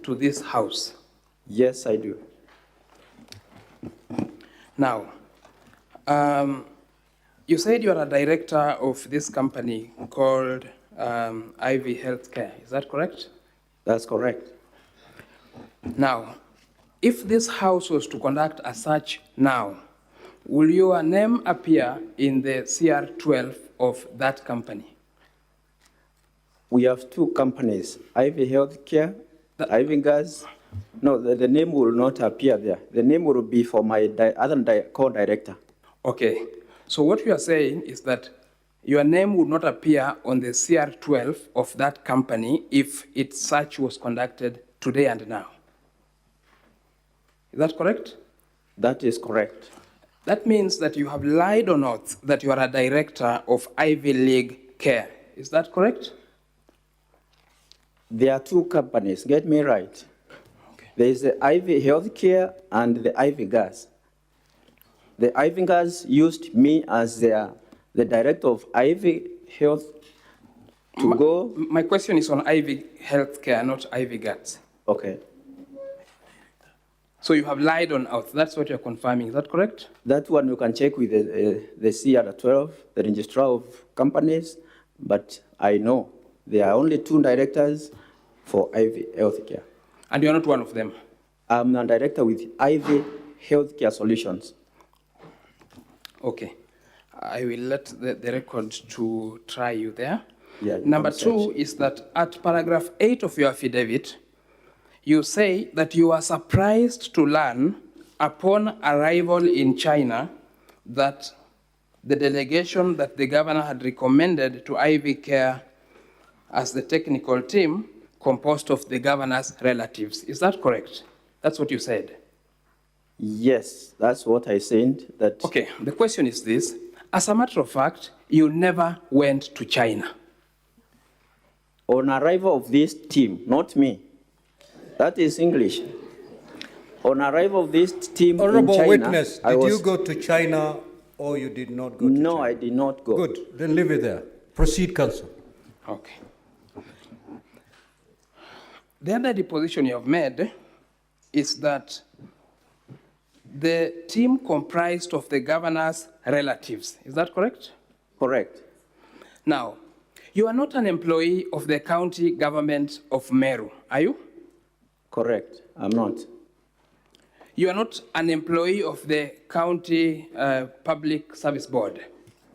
to this house? Yes, I do. Now, you said you are a director of this company called Ivy Healthcare. Is that correct? That's correct. Now, if this house was to conduct a search now, will your name appear in the CR12 of that company? We have two companies, Ivy Healthcare, Ivy Gas. No, the name will not appear there. The name will be for my other co-director. Okay. So what you are saying is that your name would not appear on the CR12 of that company if its search was conducted today and now. Is that correct? That is correct. That means that you have lied on oath that you are a director of Ivy League Care. Is that correct? There are two companies, get me right. Okay. There is the Ivy Healthcare and the Ivy Gas. The Ivy Gas used me as the director of Ivy Health to go. My question is on Ivy Healthcare, not Ivy Gas. Okay. So you have lied on oath. That's what you're confirming. Is that correct? That one you can check with the CR12, the registrar of companies, but I know there are only two directors for Ivy Healthcare. And you're not one of them? I'm a director with Ivy Healthcare Solutions. Okay. I will let the record to try you there. Yeah, Number two is that at paragraph 8 of your affidavit, you say that you are surprised to learn upon arrival in China that the delegation that the governor had recommended to Ivy Care as the technical team composed of the governor's relatives. Is that correct? That's what you said? Yes, that's what I said. That. Okay, the question is this. As a matter of fact, you never went to China. On arrival of this team, not me. That is English. On arrival of this team Honorable in China, witness, did you go to China or you did not go to China? No, I did not go. Good, then leave it there. Proceed, counsel. Okay. The other deposition you have made is that the team comprised of the governor's relatives. Is that correct? Correct. Now, you are not an employee of the county government of Meru, are you? Correct. I'm not. You are not an employee of the county public service board?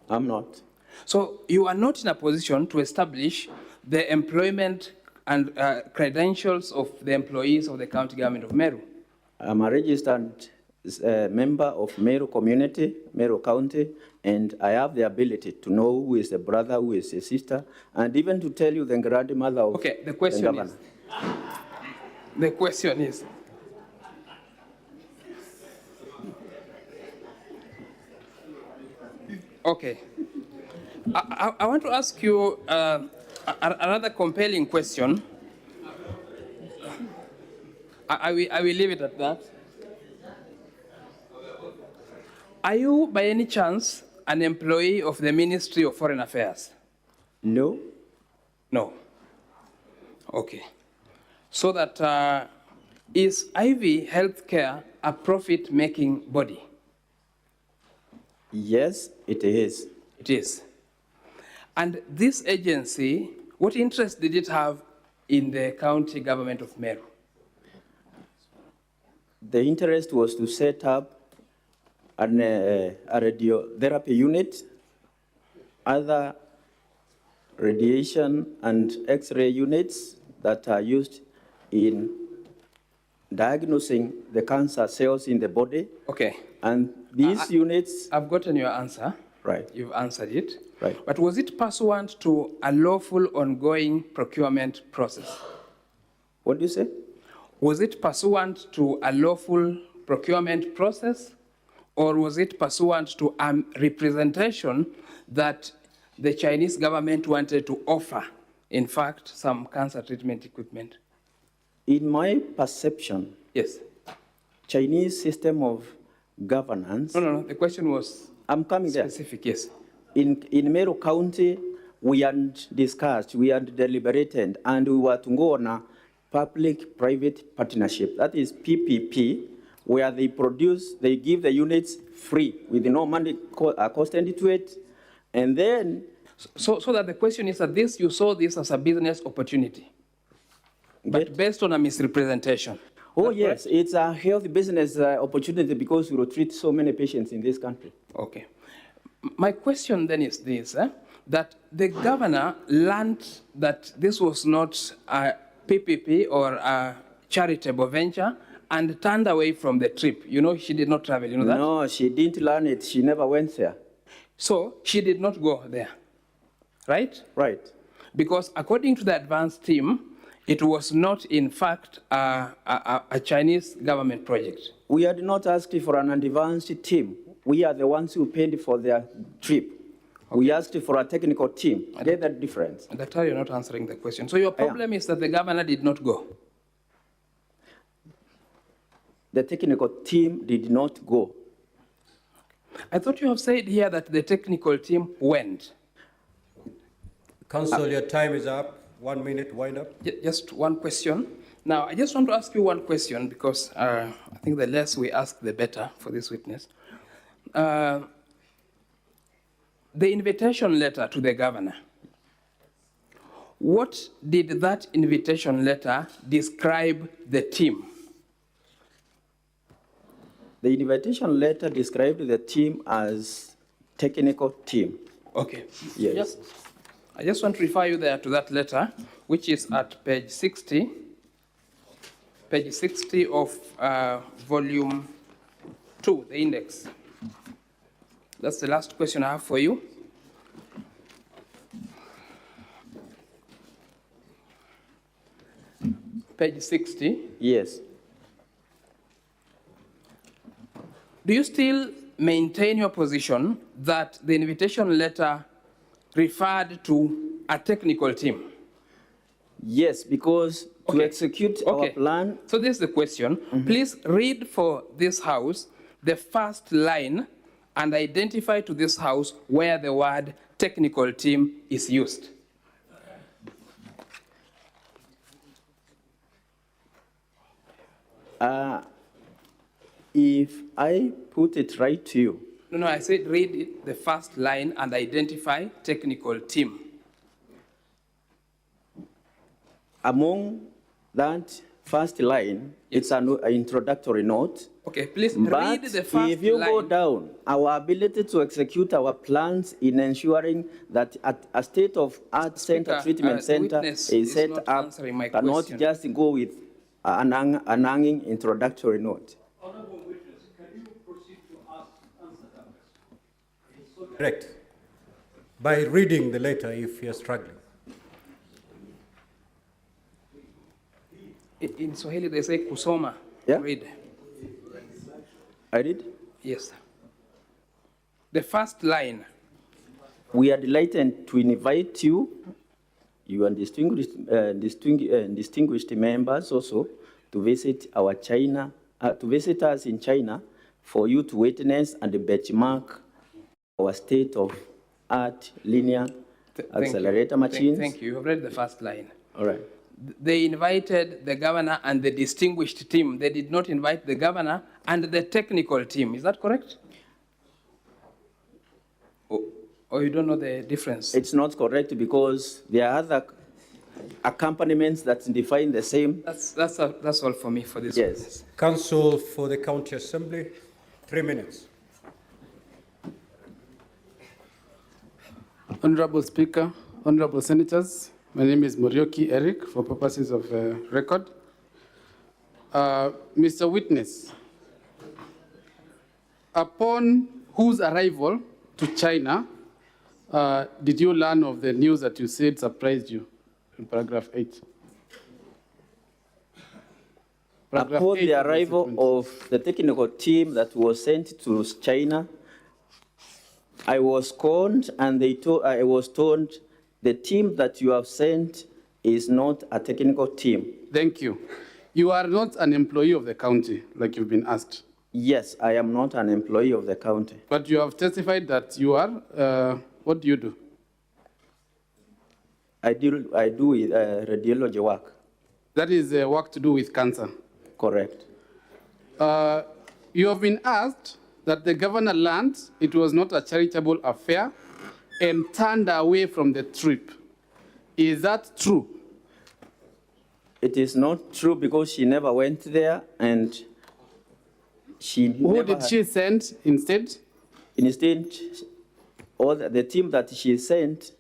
I'm not. So you are not in a position to establish the employment and credentials of the employees of the county government of Meru? I'm a registered member of Meru community, Meru County, and I have the ability to know who is a brother, who is a sister, and even to tell you the grandmother of the question governor. The question is, okay. I want to ask you another compelling question. I will leave it at that. Are you, by any chance, an employee of the Ministry of Foreign Affairs? No. No. Okay. So that is Ivy Healthcare a profit-making body? Yes, it is. It is. And this agency, what interest did it have in the county government of Meru? The interest was to set up a radiotherapy unit, other radiation and X-ray units that are used in diagnosing the cancer cells in the body. Okay. And these units... I've gotten your answer. Right. You've answered it. Right. But was it pursuant to a lawful ongoing procurement process? What do you say? Was it pursuant to a lawful procurement process, or was it pursuant to a representation that the Chinese government wanted to offer, in fact, some cancer treatment equipment? In my perception, yes, Chinese system of governance... No, the question was I'm coming specific, there. Yes. In Meru County, we had discussed, we had deliberated, and we were to go on a public-private partnership, that is PPP, where they give the units free with no money costed to it, and then So that the question is that you saw this as a business opportunity, but based on a misrepresentation. oh yes, it's a healthy business opportunity because we will treat so many patients in this country. Okay. My question then is this, that the governor learned that this was not a PPP or a charitable venture and turned away from the trip. You know, she did not travel, you know that? No, she didn't learn it. She never went there. So she did not go there, right? Right. Because according to the advanced team, it was not, in fact, a Chinese government project. We had not asked for an advanced team. We are the ones who paid for their trip. Okay. We asked for a technical team. Get that difference? That's how you're not answering the question. So your problem is that the governor did not go. The technical team did not go. I thought you have said here that the technical team went. Council, your time is up. 1 minute, wind up. Just one question. Now, I just want to ask you one question because I think the less we ask, the better for this witness. The invitation letter to the governor, what did that invitation letter describe the team? The invitation letter described the team as technical team. Okay. Yes. I just want to refer you there to that letter, which is at page 60 of volume 2, the index. That's the last question I have for you. Page 60. Yes. Do you still maintain your position that the invitation letter referred to a technical team? Yes, because to execute our plan. So this is the question. Please read for this house the first line and identify to this house where the word technical team is used. If I put it right to you. No, I said read it, the first line and identify technical team. Among that first line, it's an introductory note. Okay, please read the first line. If you go down, our ability to execute our plans in ensuring that at a state-of-art center, treatment center is set up, cannot just go with an hanging introductory note. Honorable witness, can you proceed to answer that? Correct. By reading the letter if you're struggling. In Swahili, they say kusoma. Yeah? Read. I did? Yes. The first line. We are delighted to invite you, and distinguished members also, to visit us in China, for you to witness and benchmark our state-of-art linear accelerator machines. Thank you. You have read the first line. All right. They invited the governor and the distinguished team. They did not invite the governor and the technical team. Is that correct? Or you don't know the difference? It's not correct because there are other accompaniments that define the same. That's all for me for this. Yes. Council for the County Assembly, 3 minutes. Honorable Speaker, Honorable Senators, my name is Morioki Eric, for purposes of record. Mr. Witness, upon whose arrival to China did you learn of the news that you said surprised you in paragraph 8? Upon the arrival of the technical team that was sent to China, I was called and I was told the team that you have sent is not a technical team. Thank you. You are not an employee of the county, like you've been asked. Yes, I am not an employee of the county. But you have testified that you are. What do you do? I do radiology work. That is work to do with cancer. Correct. You have been asked that the governor learned it was not a charitable affair and turned away from the trip. Is that true? It is not true because she never went there and she Who never did she send instead? Instead, all the team that she sent,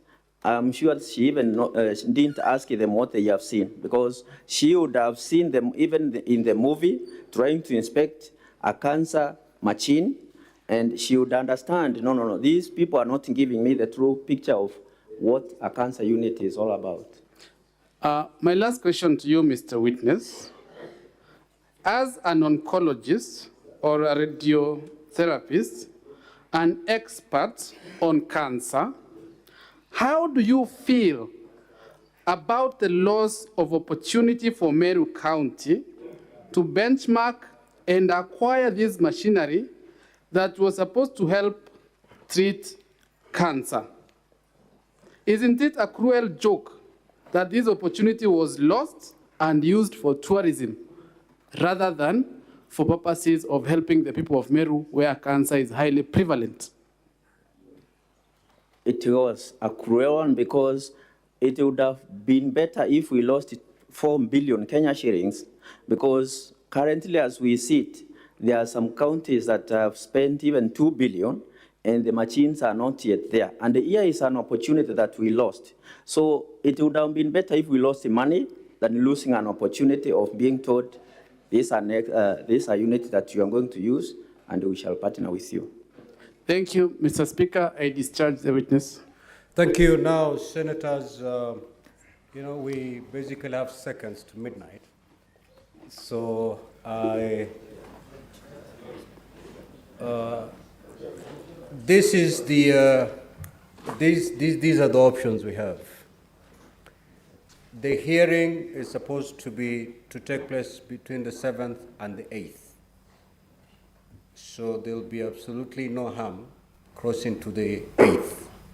I'm sure she even she didn't ask them what they have seen because she would have seen them even in the movie trying to inspect a cancer machine, and she would understand, no, these people are not giving me the true picture of what a cancer unit is all about. My last question to you, Mr. Witness. As an oncologist or a radiotherapist, an expert on cancer, how do you feel about the loss of opportunity for Meru County to benchmark and acquire this machinery that was supposed to help treat cancer? Isn't it a cruel joke that this opportunity was lost and used for tourism rather than for purposes of helping the people of Meru where cancer is highly prevalent? It was a cruel one because it would have been better if we lost 4 billion Kenya shillings, because currently as we sit, there are some counties that have spent even 2 billion and the machines are not yet there. And here is an opportunity that we lost. So it would have been better if we lost the money than losing an opportunity of being told, these are units that you are going to use and we shall partner with you. Thank you, Mr. Speaker. I discharge the witness. Thank you. Now, Senators, we basically have seconds to midnight. So this is the these are the options we have. The hearing is supposed to take place between the 7th and the 8th. So there will be absolutely no harm crossing to the 8th.